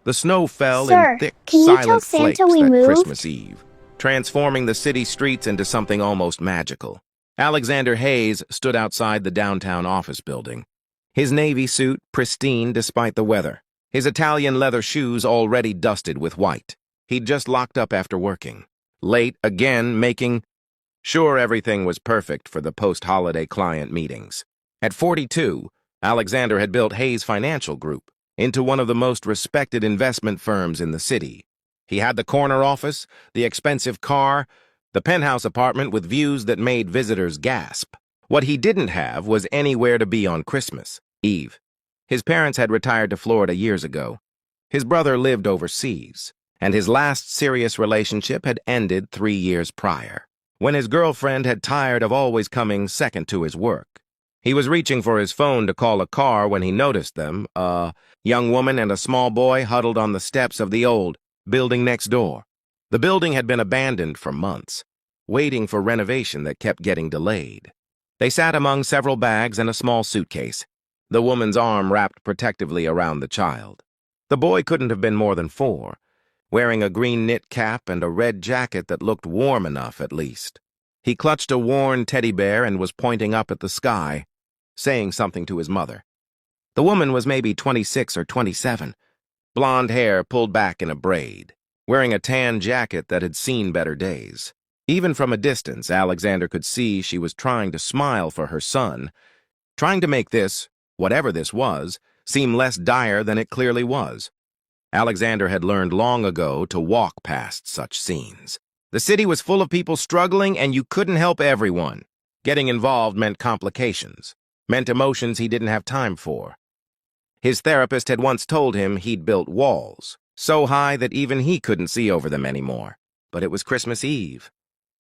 The snow fell in Sir, thick, can you tell silent Santa flakes we that moved? Christmas Eve, transforming the city streets into something almost magical. Alexander Hayes stood outside the downtown office building, his navy suit pristine despite the weather, his Italian leather shoes already dusted with white. He'd just locked up after working, late again, making sure everything was perfect for the post-holiday client meetings. At 42, Alexander had built Hayes Financial Group into one of the most respected investment firms in the city. He had the corner office, the expensive car, the penthouse apartment with views that made visitors gasp. What he didn't have was anywhere to be on Christmas Eve. His parents had retired to Florida years ago. His brother lived overseas, and his last serious relationship had ended 3 years prior, when his girlfriend had tired of always coming second to his work. He was reaching for his phone to call a car when he noticed them, a young woman and a small boy huddled on the steps of the old building next door. The building had been abandoned for months, waiting for renovation that kept getting delayed. They sat among several bags and a small suitcase, the woman's arm wrapped protectively around the child. The boy couldn't have been more than 4, wearing a green knit cap and a red jacket that looked warm enough at least. He clutched a worn teddy bear and was pointing up at the sky, saying something to his mother. The woman was maybe 26 or 27, blonde hair pulled back in a braid, wearing a tan jacket that had seen better days. Even from a distance, Alexander could see she was trying to smile for her son, trying to make this, whatever this was, seem less dire than it clearly was. Alexander had learned long ago to walk past such scenes. The city was full of people struggling, and you couldn't help everyone. Getting involved meant complications, meant emotions he didn't have time for. His therapist had once told him he'd built walls, so high that even he couldn't see over them anymore. But it was Christmas Eve,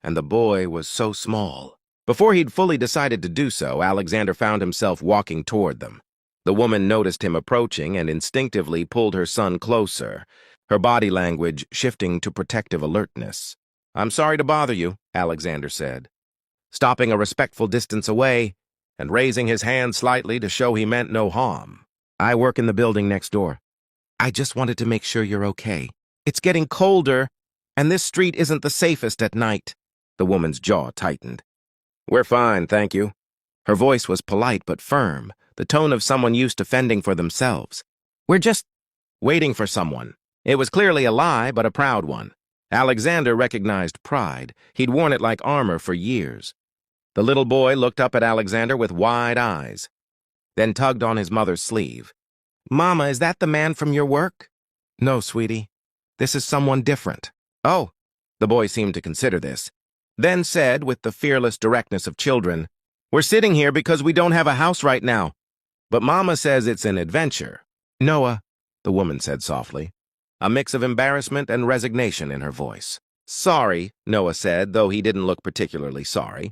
and the boy was so small. Before he'd fully decided to do so, Alexander found himself walking toward them. The woman noticed him approaching and instinctively pulled her son closer, her body language shifting to protective alertness. "I'm sorry to bother you," Alexander said, stopping a respectful distance away and raising his hand slightly to show he meant no harm. "I work in the building next door. I just wanted to make sure you're okay. It's getting colder, and this street isn't the safest at night." The woman's jaw tightened. "We're fine, thank you." Her voice was polite but firm, the tone of someone used to fending for themselves. "We're just waiting for someone." It was clearly a lie, but a proud one. Alexander recognized pride. He'd worn it like armor for years. The little boy looked up at Alexander with wide eyes, then tugged on his mother's sleeve. "Mama, is that the man from your work?" "No, sweetie. This is someone different." "Oh." The boy seemed to consider this, then said with the fearless directness of children, "We're sitting here because we don't have a house right now. But Mama says it's an adventure." "Noah," the woman said softly, a mix of embarrassment and resignation in her voice. "Sorry," Noah said, though he didn't look particularly sorry.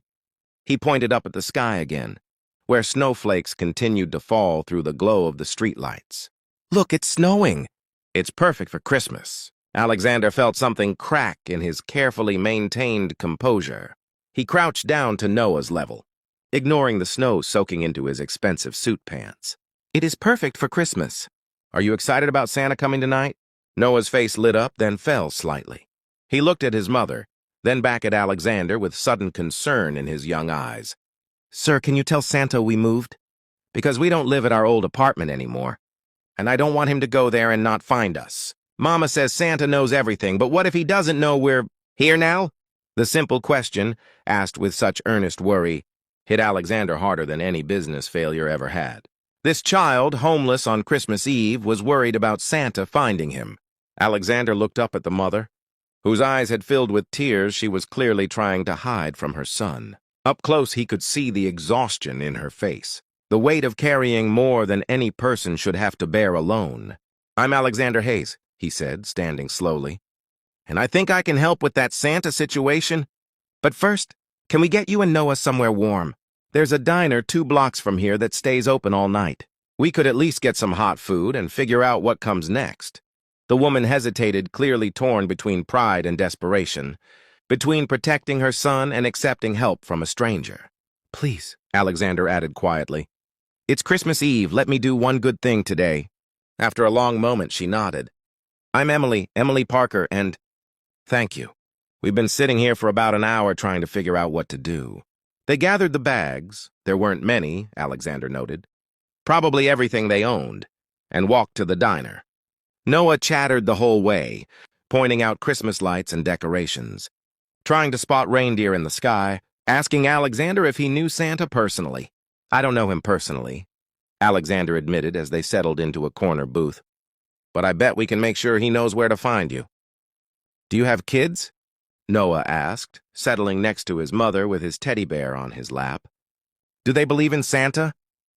He pointed up at the sky again, where snowflakes continued to fall through the glow of the streetlights. "Look, it's snowing." "It's perfect for Christmas." Alexander felt something crack in his carefully maintained composure. He crouched down to Noah's level, ignoring the snow soaking into his expensive suit pants. "It is perfect for Christmas." "Are you excited about Santa coming tonight?" Noah's face lit up, then fell slightly. He looked at his mother, then back at Alexander with sudden concern in his young eyes. "Sir, can you tell Santa we moved? Because we don't live at our old apartment anymore, and I don't want him to go there and not find us. Mama says Santa knows everything, but what if he doesn't know we're here now?" The simple question, asked with such earnest worry, hit Alexander harder than any business failure ever had. This child, homeless on Christmas Eve, was worried about Santa finding him. Alexander looked up at the mother, whose eyes had filled with tears she was clearly trying to hide from her son. Up close he could see the exhaustion in her face, the weight of carrying more than any person should have to bear alone. "I'm Alexander Hayes," he said, standing slowly, "and I think I can help with that Santa situation. But first, can we get you and Noah somewhere warm? There's a diner 2 blocks from here that stays open all night. We could at least get some hot food and figure out what comes next." The woman hesitated, clearly torn between pride and desperation, between protecting her son and accepting help from a stranger. "Please," Alexander added quietly. "It's Christmas Eve. Let me do one good thing today." After a long moment, she nodded. I'm Emily Parker, and thank you. We've been sitting here for about an hour trying to figure out what to do. They gathered the bags. There weren't many, Alexander noted. Probably everything they owned, and walked to the diner. Noah chattered the whole way, pointing out Christmas lights and decorations, trying to spot reindeer in the sky, asking Alexander if he knew Santa personally. I don't know him personally, Alexander admitted as they settled into a corner booth. But I bet we can make sure he knows where to find you. Do you have kids? Noah asked, settling next to his mother with his teddy bear on his lap. Do they believe in Santa?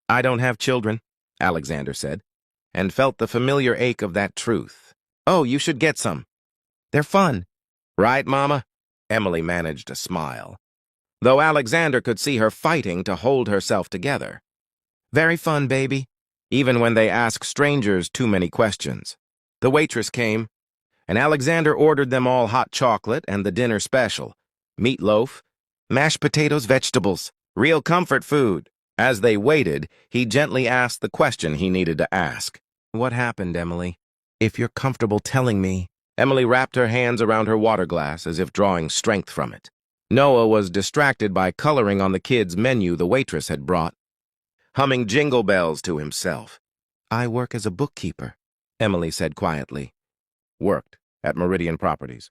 I don't have children, Alexander said, and felt the familiar ache of that truth. Oh, you should get some. They're fun. Right, Mama? Emily managed a smile, though Alexander could see her fighting to hold herself together. Very fun, baby, even when they ask strangers too many questions. The waitress came, and Alexander ordered them all hot chocolate and the dinner special, meatloaf, mashed potatoes, vegetables, real comfort food. As they waited, he gently asked the question he needed to ask. What happened, Emily? If you're comfortable telling me. Emily wrapped her hands around her water glass as if drawing strength from it. Noah was distracted by coloring on the kids' menu the waitress had brought, humming jingle bells to himself. I work as a bookkeeper, Emily said quietly. Worked at Meridian Properties.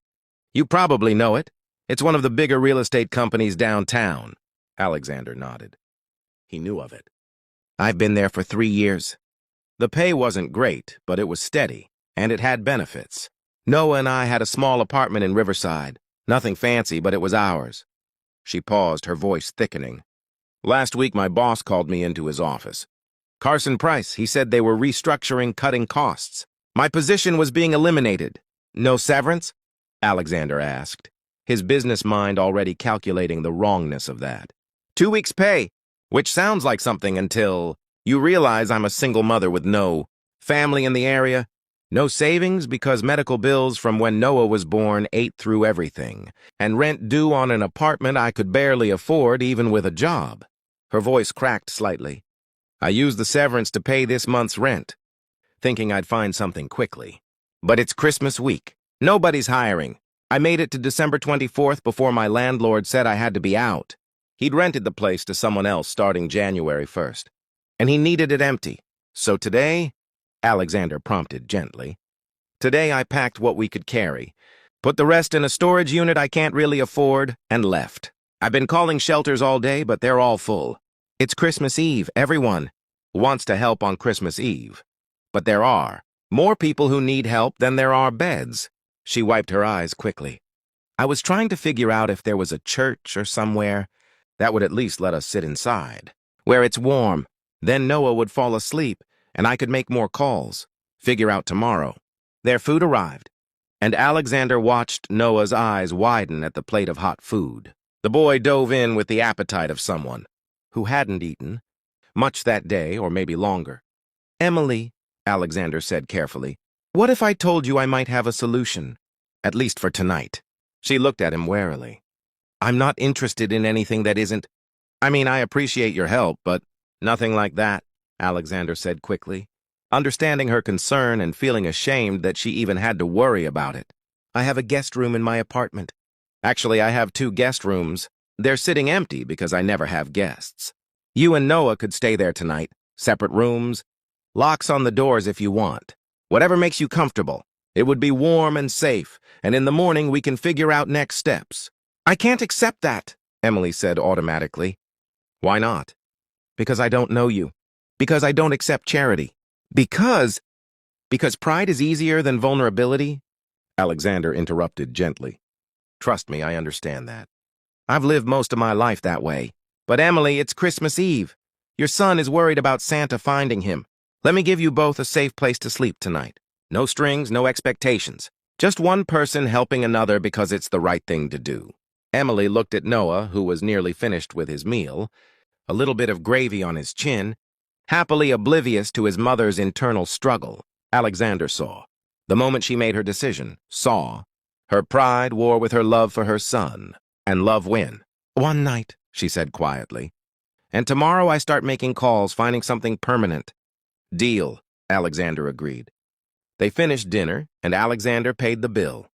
You probably know it. It's one of the bigger real estate companies downtown. Alexander nodded. He knew of it. I've been there for 3 years. The pay wasn't great, but it was steady, and it had benefits. Noah and I had a small apartment in Riverside. Nothing fancy, but it was ours. She paused, her voice thickening. Last week, my boss called me into his office. Carson Price, he said they were restructuring, cutting costs. My position was being eliminated. No severance? Alexander asked, his business mind already calculating the wrongness of that. 2 weeks' pay, which sounds like something until you realize I'm a single mother with no family in the area, no savings because medical bills from when Noah was born ate through everything, and rent due on an apartment I could barely afford even with a job. Her voice cracked slightly. I used the severance to pay this month's rent, thinking I'd find something quickly. But it's Christmas week. Nobody's hiring. I made it to December 24th before my landlord said I had to be out. He'd rented the place to someone else starting January 1st, and he needed it empty. So today, Alexander prompted gently, today I packed what we could carry, put the rest in a storage unit I can't really afford, and left. I've been calling shelters all day, but they're all full. It's Christmas Eve. Everyone wants to help on Christmas Eve. But there are more people who need help than there are beds. She wiped her eyes quickly. I was trying to figure out if there was a church or somewhere that would at least let us sit inside, where it's warm. Then Noah would fall asleep, and I could make more calls, figure out tomorrow. Their food arrived, and Alexander watched Noah's eyes widen at the plate of hot food. The boy dove in with the appetite of someone who hadn't eaten much that day, or maybe longer. Emily, Alexander said carefully, what if I told you I might have a solution, at least for tonight? She looked at him warily. I'm not interested in anything that isn't. I mean, I appreciate your help, but nothing like that, Alexander said quickly, understanding her concern and feeling ashamed that she even had to worry about it. I have a guest room in my apartment. Actually, I have 2 guest rooms. They're sitting empty because I never have guests. You and Noah could stay there tonight, separate rooms, locks on the doors if you want. Whatever makes you comfortable. It would be warm and safe, and in the morning we can figure out next steps. I can't accept that, Emily said automatically. Why not? Because I don't know you. Because I don't accept charity. Because pride is easier than vulnerability? Alexander interrupted gently. Trust me, I understand that. I've lived most of my life that way. But Emily, it's Christmas Eve. Your son is worried about Santa finding him. Let me give you both a safe place to sleep tonight. No strings, no expectations. Just one person helping another because it's the right thing to do. Emily looked at Noah, who was nearly finished with his meal, a little bit of gravy on his chin, happily oblivious to his mother's internal struggle. Alexander saw. The moment she made her decision, saw. Her pride war with her love for her son, and love win. One night, she said quietly. And tomorrow I start making calls, finding something permanent. Deal, Alexander agreed. They finished dinner, and Alexander paid the bill.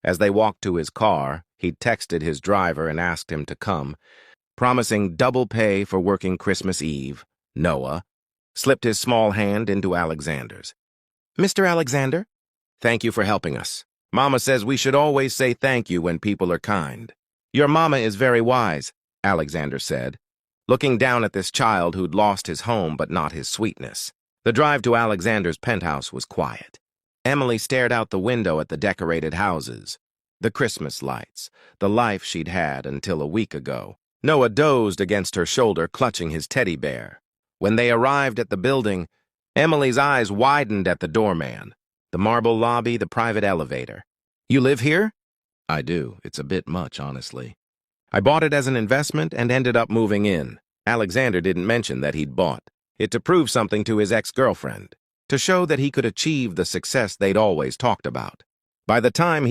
As they walked to his car, he texted his driver and asked him to come, promising double pay for working Christmas Eve. Noah slipped his small hand into Alexander's. "Mr. Alexander, thank you for helping us. Mama says we should always say thank you when people are kind." "Your mama is very wise," Alexander said, looking down at this child who'd lost his home but not his sweetness. The drive to Alexander's penthouse was quiet. Emily stared out the window at the decorated houses, the Christmas lights, the life she'd had until a week ago. Noah dozed against her shoulder, clutching his teddy bear. When they arrived at the building, Emily's eyes widened at the doorman, the marble lobby, the private elevator. "You live here?" "I do. It's a bit much, honestly. I bought it as an investment and ended up moving in." Alexander didn't mention that he'd bought it to prove something to his ex-girlfriend, to show that he could achieve the success they'd always talked about. By the time he